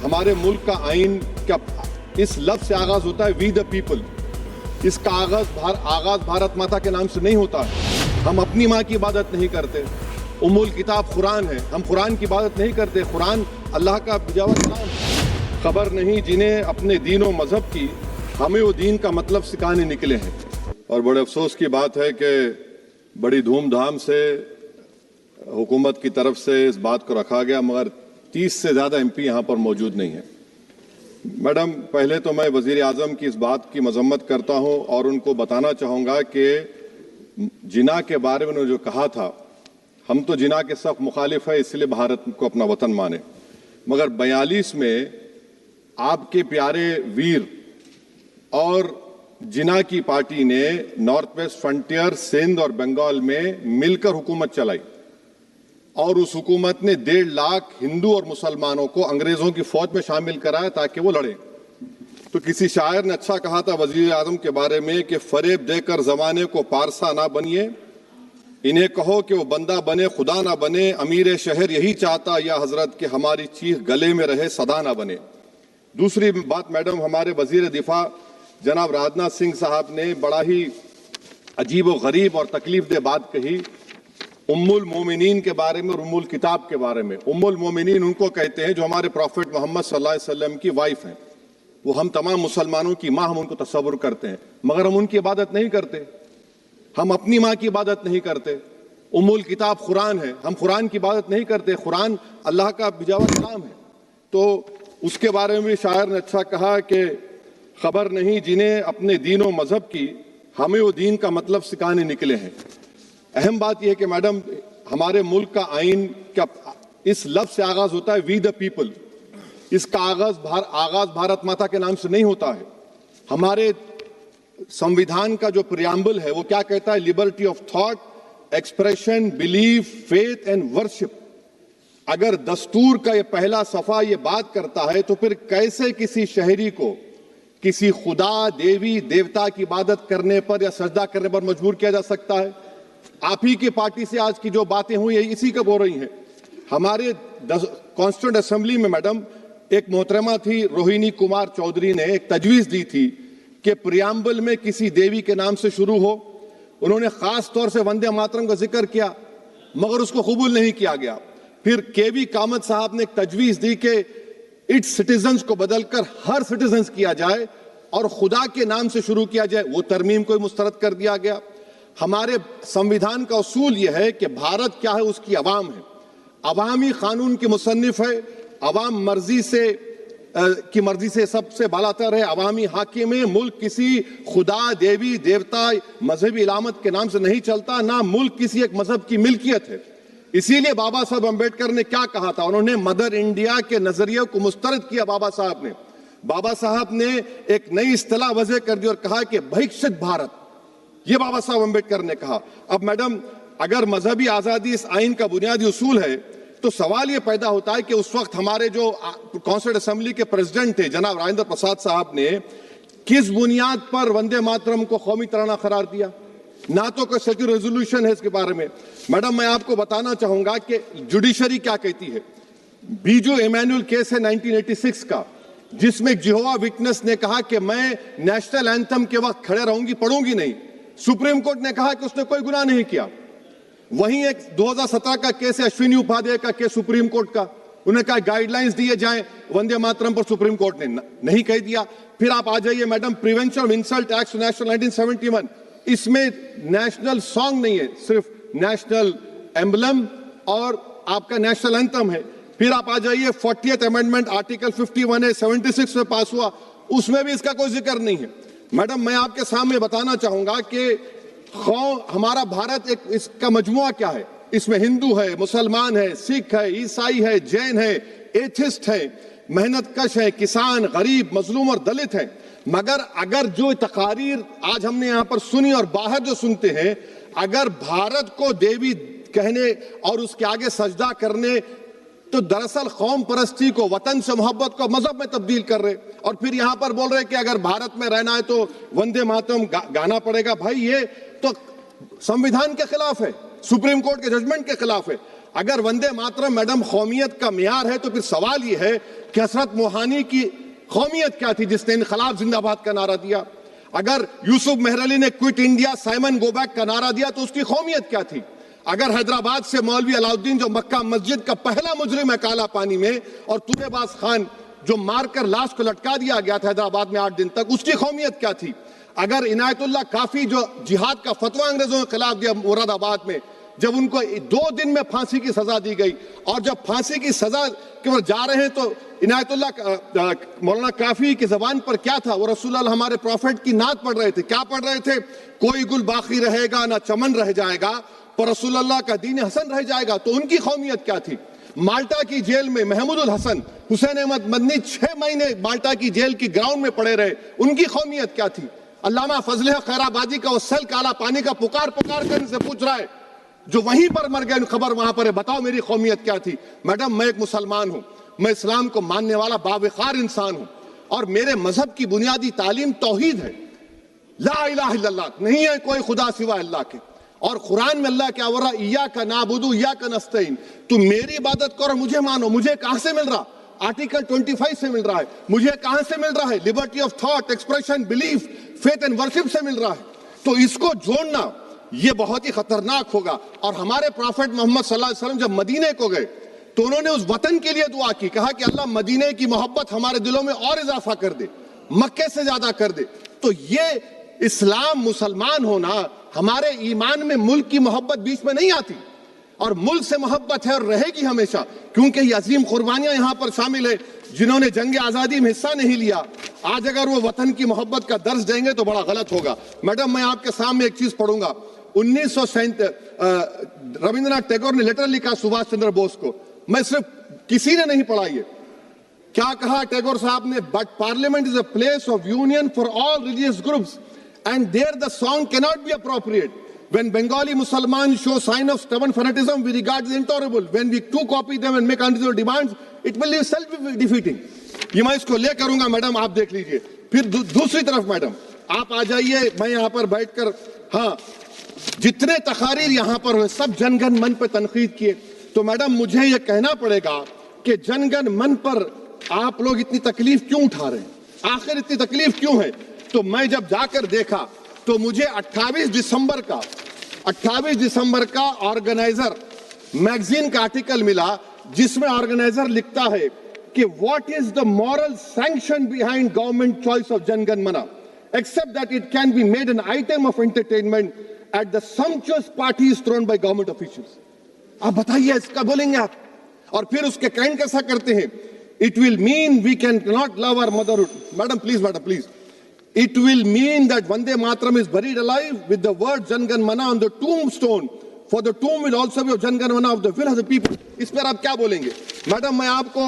हमारे मुल्क का आइन क्या इस लफ्ज से आगाज होता है, वी द पीपल। इसका आगाज भारत माता के नाम से नहीं होता है। हम अपनी माँ की इबादत नहीं करते। उम्मुल किताब कुरान है, हम कुरान की इबादत नहीं करते। कुरान अल्लाह का बिजावा कलाम है। खबर नहीं जिन्हें अपने दीन और मजहब की, हमें वो दीन का मतलब सिखाने निकले हैं। और बड़े अफसोस की बात है कि बड़ी धूमधाम से हुकूमत की तरफ से इस बात को रखा गया, मगर 30 से ज़्यादा MP यहाँ पर मौजूद नहीं है। मैडम, पहले तो मैं वज़ीर आज़म की इस बात की मजम्मत करता हूँ और उनको बताना चाहूँगा कि जिना के बारे में उन्होंने जो कहा था, हम तो जिना के सख्त मुखालिफ है, इसलिए भारत को अपना वतन माने। मगर 42 में आपके प्यारे वीर और जिना की पार्टी ने नॉर्थ वेस्ट फ्रंटियर, सिंध और बंगाल में मिलकर हुकूमत चलाई और उस हुकूमत ने 1.5 लाख हिंदू और मुसलमानों को अंग्रेजों की फौज में शामिल कराया ताकि वो लड़े। तो किसी शायर ने अच्छा कहा था वजीर आजम के बारे में कि फरेब देकर जमाने को पारसा ना बनिए, इन्हें कहो कि वो बंदा बने खुदा ना बने, अमीर शहर यही चाहता या हजरत कि हमारी चीख गले में रहे सदा ना बने। दूसरी बात मैडम, हमारे वजीर दिफा जनाब राजनाथ सिंह साहब ने बड़ा ही अजीब व गरीब और तकलीफ दे बात कही उम्मुल मोमिनीन के बारे में और उम्मुल किताब के बारे में। उम्मुल मोमिनीन उनको कहते हैं जो हमारे प्रॉफिट मोहम्मद सल्लल्लाहु अलैहि वसल्लम की वाइफ हैं। वो हम तमाम मुसलमानों की माँ, हम उनको तस्वुर करते हैं, मगर हम उनकी इबादत नहीं करते। हम अपनी माँ की इबादत नहीं करते। उम्मुल किताब कुरान है, हम कुरान की इबादत नहीं करते। कुरान अल्लाह का बिजावा कलाम है। तो उसके बारे में शायर ने अच्छा कहा कि खबर नहीं जिन्हें अपने दीन और मजहब की, हमें वो दीन का मतलब सिखाने निकले हैं। अहम बात यह है कि मैडम, हमारे मुल्क का आइन क्या इस लफ्ज से आगाज होता है, वी द पीपल। इसका आगाज भारत माता के नाम से नहीं होता है। हमारे संविधान का जो प्रियम्बल है वो क्या कहता है? Liberty of thought, expression, belief, faith and worship. अगर दस्तूर का ये पहला सफा ये बात करता है तो फिर कैसे किसी शहरी को किसी खुदा, देवी, देवता की इबादत करने पर या सजदा करने पर मजबूर किया जा सकता है? आप ही की पार्टी से आज की जो बातें हुई है इसी का बोल रही हैं। हमारे कॉन्स्टिट्यूंट असेंबली में मैडम एक मोहतरमा थी रोहिणी कुमार चौधरी ने एक तजवीज दी थी कि प्रियम्बल में किसी देवी के नाम से शुरू हो। उन्होंने खास तौर से वंदे मातरम का जिक्र किया, मगर उसको कबूल नहीं किया गया। फिर KV कामत साहब ने एक तजवीज दी कि इट्स सिटीजन्स को बदलकर हर सिटीजन्स किया जाए और खुदा के नाम से शुरू किया जाए। वो तरमीम को मुस्तरद कर दिया गया। हमारे संविधान का उसूल यह है कि भारत क्या है, उसकी अवाम है, अवामी कानून की मुसन्निफ है, अवाम की मर्जी से सबसे बालातर है, अवामी हाकिम है। मुल्क किसी खुदा, देवी, देवता, मजहबी इलामत के नाम से नहीं चलता, ना मुल्क किसी एक मजहब की मिल्कियत है। इसीलिए बाबा साहब अम्बेडकर ने क्या कहा था? उन्होंने मदर इंडिया के नजरिए को मुस्तरद किया। बाबा साहब ने एक नई इस्तिलाह वजह कर दी और कहा कि भैक्षित भारत, ये बाबा साहब अम्बेडकर ने कहा। अब मैडम, अगर मजहबी आजादी इस आइन का बुनियादी उसूल है तो सवाल यह पैदा होता है कि उस वक्त हमारे जो कॉन्स्टिट्यूंट असेंबली के प्रेसिडेंट थे जनाब राजेंद्र प्रसाद साहब ने किस बुनियाद पर वंदे मातरम को कौमी तराना करार दिया? ना तो कोई सेक्युलर रेजोल्यूशन है इसके बारे में। मैडम, मैं आपको बताना चाहूंगा कि जुडिशरी क्या कहती है। बीजू इमैनुअल केस है 1986 का, जिसमें जिहोवा विटनेस ने कहा कि मैं नेशनल एंथम के वक्त खड़े रहूंगी, पढ़ूंगी नहीं। सुप्रीम कोर्ट ने कहा कि उसने कोई गुनाह नहीं किया। वहीं एक 2017 का केस है अश्विनी उपाध्याय का केस सुप्रीम कोर्ट का, उन्हें कहा गाइडलाइंस दिए जाएं वंदे मातरम पर, सुप्रीम कोर्ट ने नहीं कह दिया। फिर आप आ जाइए madam, prevention of insult act national 1971, इसमें नेशनल सॉन्ग नहीं है, सिर्फ नेशनल एम्बलम और आपका नेशनल एंथम है। फिर आप आ जाइए 40th अमेंडमेंट आर्टिकल 51 है, 76 में पास हुआ, उसमें भी इसका कोई जिक्र नहीं है। मैडम, मैं आपके सामने बताना चाहूंगा कि हमारा भारत एक इसका मजमुआ क्या है। इसमें हिंदू है, मुसलमान है, सिख है, ईसाई है, जैन है, एथिस्ट है, मेहनतकश है, किसान, गरीब, मजलूम और दलित है। मगर अगर जो तकारीर आज हमने यहाँ पर सुनी और बाहर जो सुनते हैं, अगर भारत को देवी कहने और उसके आगे सजदा करने, तो दरअसल कौम परस्ती को, वतन से मोहब्बत को मजहब में तब्दील कर रहे और फिर यहाँ पर बोल रहे कि अगर भारत में रहना है तो वंदे मातरम गाना पड़ेगा। भाई, ये तो संविधान के खिलाफ है, सुप्रीम कोर्ट के जजमेंट के खिलाफ है। अगर वंदे मातरम मैडम कौमियत का मियार है तो फिर सवाल यह है कि हसरत मोहानी की कौमियत क्या थी जिसने इनकलाब जिंदाबाद का नारा दिया? अगर यूसुफ मेहरली ने quit India Simon go back का नारा दिया तो उसकी कौमियत क्या थी? अगर हैदराबाद से मौलवी अलाउद्दीन जो मक्का मस्जिद का पहला मुजरिम है काला पानी में, और तूरेबाज खान जो मारकर लाश को लटका दिया गया था हैदराबाद में 8 दिन तक, उसकी कौमियत क्या थी? अगर इनायतुल्लाह काफी जो जिहाद का फतवा अंग्रेजों के खिलाफ दिया मुरादाबाद में, जब उनको 2 दिन में फांसी की सजा दी गई, और जब फांसी की सजा के वो जा रहे हैं तो इनायतुल्लाह मौलाना काफी की जबान पर क्या था? वो रसूलुल्लाह हमारे प्रॉफिट की नात पढ़ रहे थे। क्या पढ़ रहे थे? कोई गुल बाकी रहेगा ना चमन रह जाएगा, पर रसूलुल्लाह का दीन हसन रह जाएगा। तो उनकी कौमियत क्या थी? माल्टा की जेल में महमूदुल हसन, हुसैन अहमद मदनी 6 महीने माल्टा की जेल की ग्राउंड में पड़े रहे, उनकी कौमियत क्या थी? अल्लामा फजल खैराबादी का वो सल काला पानी का पुकार पुकार कर इनसे पूछ रहा है, जो वहीं पर मर गए, खबर वहां पर है, बताओ मेरी कौमियत क्या थी? मैडम, मैं एक मुसलमान हूं, मैं इस्लाम को मानने वाला बावकार इंसान हूं, और मेरे मजहब की बुनियादी तालीम तौहीद है, ला इलाहा इल्लल्लाह, नहीं है कोई खुदा सिवा अल्लाह के। और कुरान में अल्लाह क्या बोल रहा? इय्याका नाबुदु इय्याका नस्तईन, तुम मेरी इबादत करो, मुझे मानो। मुझे कहां से मिल रहा? आर्टिकल 25 से मिल रहा है। मुझे कहां से मिल रहा है? Liberty of thought, expression, belief, faith and worship से मिल रहा है। तो इसको जोड़ना ये बहुत ही खतरनाक होगा। और हमारे प्रॉफिट मोहम्मद सल्लल्लाहु अलैहि वसल्लम जब मदीने को गए तो उन्होंने उस वतन के लिए दुआ की, कहा कि अल्लाह मदीने की मोहब्बत हमारे दिलों में और इजाफा कर दे, मक्के से ज्यादा कर दे। तो ये इस्लाम, मुसलमान होना, हमारे ईमान में मुल्क की मोहब्बत बीच में नहीं आती, और मुल्क से मोहब्बत है और रहेगी हमेशा, क्योंकि ये अजीम कुर्बानियां यहां पर शामिल है जिन्होंने जंग आजादी में हिस्सा नहीं लिया। आज अगर वो वतन की मोहब्बत का दर्ज देंगे तो बड़ा गलत होगा। मैडम, मैं आपके सामने एक चीज पढ़ूंगा। 1937 रविंद्रनाथ टैगोर ने लेटर लिखा सुभाष चंद्र बोस को। मैं सिर्फ, किसी ने नहीं पढ़ा ये। क्या कहा टैगोर साहब ने? But parliament is a place of union for all religious groups and there the song cannot be appropriate. When Bengali Muslims show sign of stubborn fanatism, we regard it intolerable. When we too copy them and make unreasonable demands, it will be self-defeating. ये मैं इसको ले करूंगा madam, आप देख लीजिए। फिर दूसरी तरफ मैडम आप आ जाइए, मैं यहाँ पर बैठकर, हाँ, जितने तकारीर यहाँ पर हुए सब जनगण मन पर तनकीद किए। तो मैडम मुझे ये कहना पड़ेगा कि जनगण मन पर आप लोग इतनी तकलीफ क्यों उठा रहे हैं? आखिर इतनी तकलीफ क्यों है? तो मैं जब जाकर देखा तो मुझे 28 दिसंबर का ऑर्गेनाइजर मैगजीन का आर्टिकल मिला, जिसमें ऑर्गेनाइजर लिखता है कि what is the moral sanction behind government choice of Janagana Mana, except that it can be made an item of entertainment at the sumptuous parties thrown by government officials. आप बताइए, इसका बोलेंगे आप? और फिर उसके कैंड कैसा करते हैं? It will mean we can not love our motherhood. Madam please, it will mean that Vande Mataram is buried alive with the word Jangan Mana on the tombstone, for the tomb will also be of Jangan Mana of the will of the people. इस पर आप क्या बोलेंगे? Madam, मैं आपको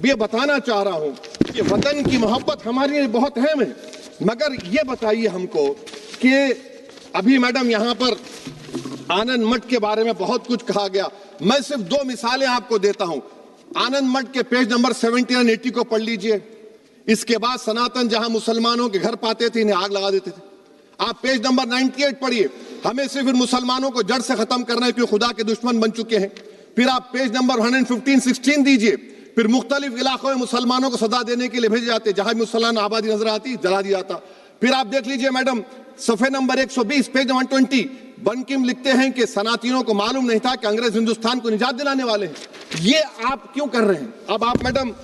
ये बताना चाह रहा हूं कि वतन की मोहब्बत हमारे लिए बहुत अहम है, मगर ये बताइए हमको कि अभी मैडम यहाँ पर आनंद मठ के बारे में बहुत कुछ कहा गया। मैं सिर्फ 2 मिसालें आपको देता हूं। आनंद मठ के पेज नंबर 70 और 80 को पढ़ लीजिए। इसके बाद सनातन जहां मुसलमानों के घर पाते थे, इन्हें आग लगा देते थे। आप पेज नंबर 98 पढ़िए। हमें सिर्फ इन मुसलमानों को जड़ से खत्म करना है क्योंकि खुदा के दुश्मन बन चुके हैं। फिर आप पेज नंबर 115-16 दीजिए। फिर मुख्तलिफ इलाकों में मुसलमानों को सदा देने के लिए भेजे जाते, जहां भी मुसलमान आबादी नजर आती जला दिया जाता। फिर आप देख लीजिए मैडम, सफे नंबर 120 पेज 120, बंकिम लिखते हैं कि सनातियों को मालूम नहीं था कि अंग्रेज हिंदुस्तान को निजात दिलाने वाले हैं। ये आप क्यों कर रहे हैं? अब आप मैडम,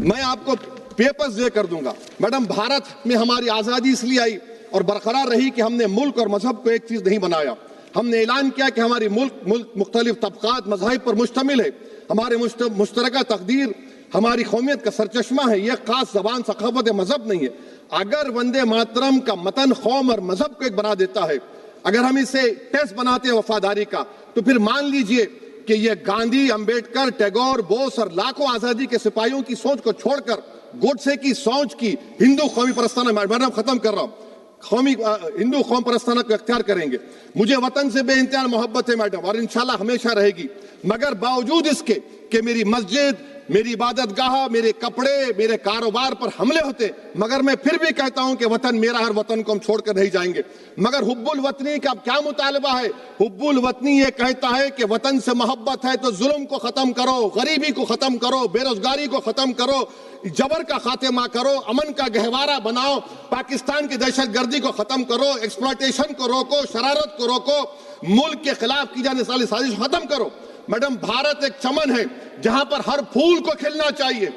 मैं आपको पेपर्स दे कर दूंगा। मैडम, भारत में हमारी आजादी इसलिए आई और बरकरार रही कि हमने मुल्क और मजहब को एक चीज नहीं बनाया। हमने ऐलान किया कि हमारी मुल्क मुख्तलिफ तबकात मज़ाहिब पर मुश्तमिल है। हमारे मुश्तरका तकदीर हमारी कौमियत का सरचश्मा है। यह खास जबान, सखावत, मजहब नहीं है। अगर वंदे मातरम का मतन कौम और मजहब को एक बना देता है, अगर हम इसे टेस्ट बनाते हैं वफादारी का, तो फिर मान लीजिए कि यह गांधी, अंबेडकर, टैगोर, बोस और लाखों आजादी के सिपाहियों की सोच को छोड़कर गोडसे की सोच की हिंदू कौमी परस्ताना, मैडम खत्म कर रहा हूं, कौमी हिंदू कौम परस्ताना को अख्तियार करेंगे। मुझे वतन से बेइंतहा मोहब्बत है मैडम, और इंशाल्लाह हमेशा रहेगी। मगर बावजूद इसके कि मेरी मस्जिद, मेरी इबादतगाह, मेरे कपड़े, मेरे कारोबार पर हमले होते, मगर मैं फिर भी कहता हूं कि वतन मेरा हर वतन को हम छोड़कर नहीं जाएंगे। मगर हुब्बुल वतनी का क्या मुतालबा है? हुब्बुल वतनी ये कहता है कि वतन से मोहब्बत है तो जुल्म को खत्म करो, गरीबी को खत्म करो, बेरोजगारी को खत्म करो, जबर का खात्मा करो, अमन का गहवारा बनाओ, पाकिस्तान की दहशतगर्दी को खत्म करो, एक्सप्लॉयटेशन को रोको, शरारत को रोको, मुल्क के खिलाफ की जाने वाली साजिश खत्म करो। मैडम, भारत एक चमन है जहां पर हर फूल को खिलना चाहिए,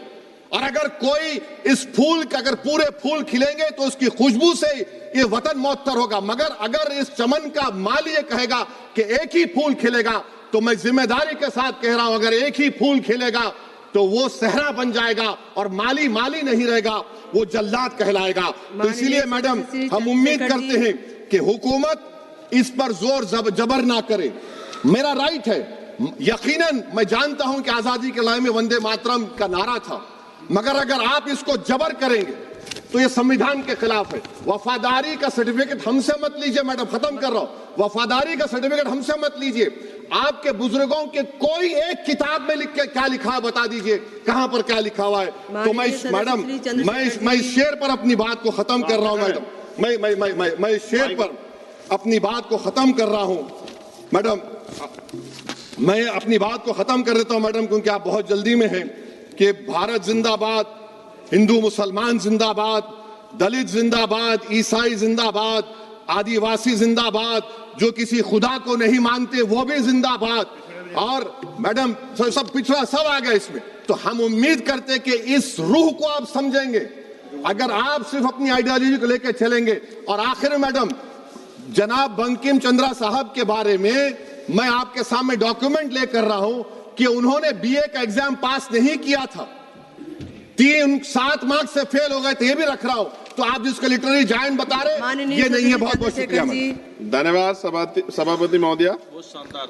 और अगर कोई इस फूल के अगर पूरे फूल खिलेंगे तो उसकी खुशबू से ये वतन मौतर होगा। मगर अगर इस चमन का माली ये कहेगा कि एक ही फूल खिलेगा, तो मैं जिम्मेदारी के साथ कह रहा हूं, अगर एक ही फूल खिलेगा तो वो सहरा बन जाएगा और माली माली नहीं रहेगा, वो जल्लाद कहलाएगा। तो इसीलिए मैडम, हम उम्मीद करते हैं कि हुकूमत इस पर जोर जबर ना करे। मेरा राइट है, यकीनन मैं जानता हूं कि आजादी के लड़ाई में वंदे मातरम का नारा था, मगर अगर आप इसको जबर करेंगे तो ये संविधान के खिलाफ है। वफादारी का सर्टिफिकेट हमसे मत लीजिए मैडम, खत्म कर रहा हूं। वफादारी का सर्टिफिकेट हमसे मत लीजिए। आपके बुजुर्गों के कोई एक किताब में लिख के क्या लिखा है बता दीजिए, कहां पर क्या लिखा हुआ है। तो मैं मैडम, मैं इस शेर पर अपनी बात को खत्म कर रहा हूं मैडम, मैं इस शेर पर अपनी बात को खत्म कर रहा हूं मैडम, मैं अपनी बात को खत्म कर देता हूं मैडम, क्योंकि आप बहुत जल्दी में हैं। कि भारत जिंदाबाद, हिंदू मुसलमान जिंदाबाद, दलित जिंदाबाद, ईसाई जिंदाबाद, आदिवासी जिंदाबाद, जो किसी खुदा को नहीं मानते वो भी जिंदाबाद, और मैडम सब पिछड़ा सब आ गया इसमें। तो हम उम्मीद करते कि इस रूह को आप समझेंगे, अगर आप सिर्फ अपनी आइडियोलॉजी को लेकर चलेंगे। और आखिर में मैडम, जनाब बंकिम चंद्रा साहब के बारे में मैं आपके सामने डॉक्यूमेंट लेकर रहा हूं कि उन्होंने बीए का एग्जाम पास नहीं किया था, 7 मार्क्स से फेल हो गए थे, ये भी रख रहा हूं। तो आप जिसको लिटरेरी जायंट बता रहे, ये नहीं है। बहुत बहुत शुक्रिया। धन्यवाद सभापति महोदया।